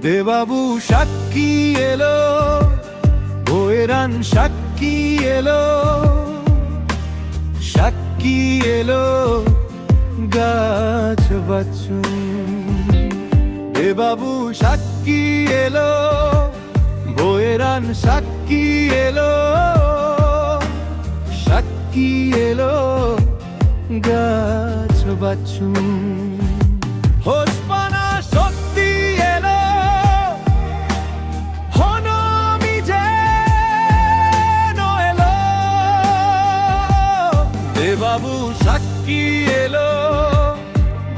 দেবাবু সাক্ষী এলো, ভৈরান সাক্ষী এলো, সাক্ষী এলো গাছ বাছু। দেবাবু সাক্ষী এলো, ভৈরান সাক্ষী এলো, সাক্ষী এলো গাছ বাছু। হোসপানা সত্যি এলো, হনমি যেন এলো। দেবাবু সাক্ষী এলো,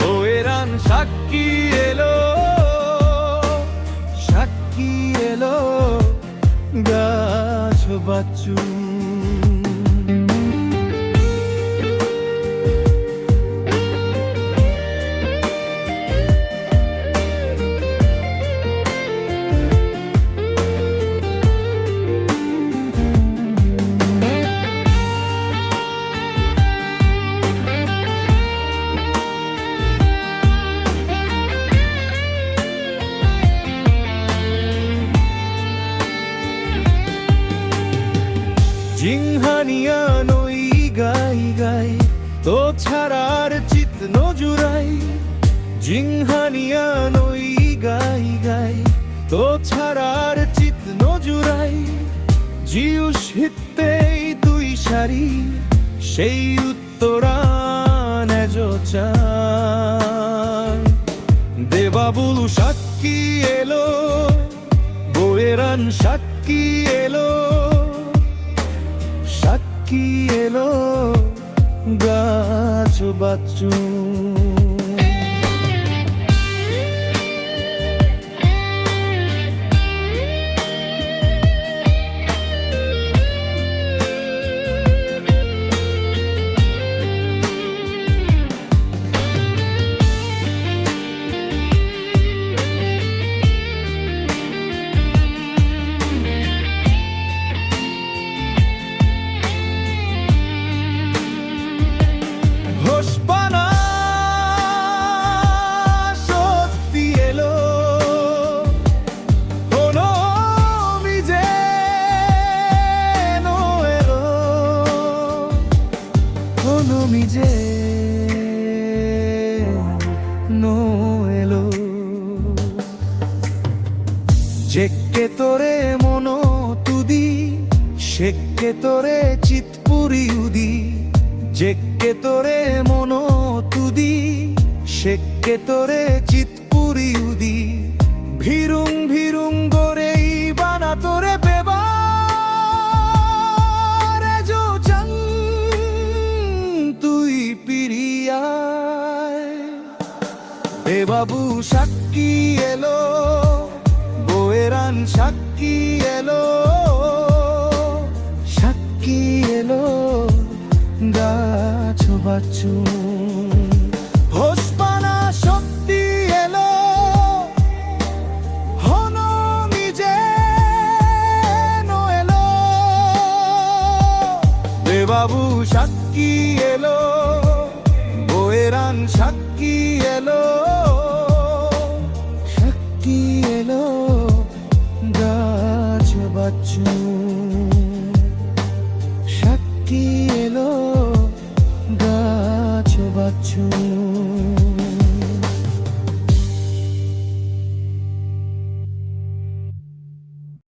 ভৈরান সাক্ষী এলো, সাক্ষী এলো গাছ বাছু। জিংহানিয়া নই গাই গাই, তো ছাড়ার চিত নজুরাই। জিংহানিয়া নই গাই গাই, তো ছাড়ার চিত নজুরাই। জিউস হিত্তেই দুই সারি, সেই উত্তরান চান। দেবাবুল সাক্ষী এলো, ভৈরান সাক্ষী এলো, সাক্ষী এলো গাছ বাছু। হোসপানা সত্যি এলো, হনমি যেন এলো, হনমি যেন এলো। যেকে তোরে মনো তুদি, সেকে তোরে চিতপুরি উদি। যেকে তোরে মনো তুদি, সেকে তোরে চিতপুরি উদি। ভিরুং ভিরুং গরেই বানা তোরে বেবারে জো চাং, তুই পিরিয়ায়। দেবাবু সাক্ষী এলো, ভৈরান সাক্ষী এলো, সাক্ষী এলো গাছ বাছু। হোসপানা সত্যি এলো, হনমি যেন এলো। দেবাবু সাক্ষী এলো, ভৈরান সাক্ষী এলো, সাক্ষী এলো গাছ বাছু। সাক্ষী এলো গাছ বাছু।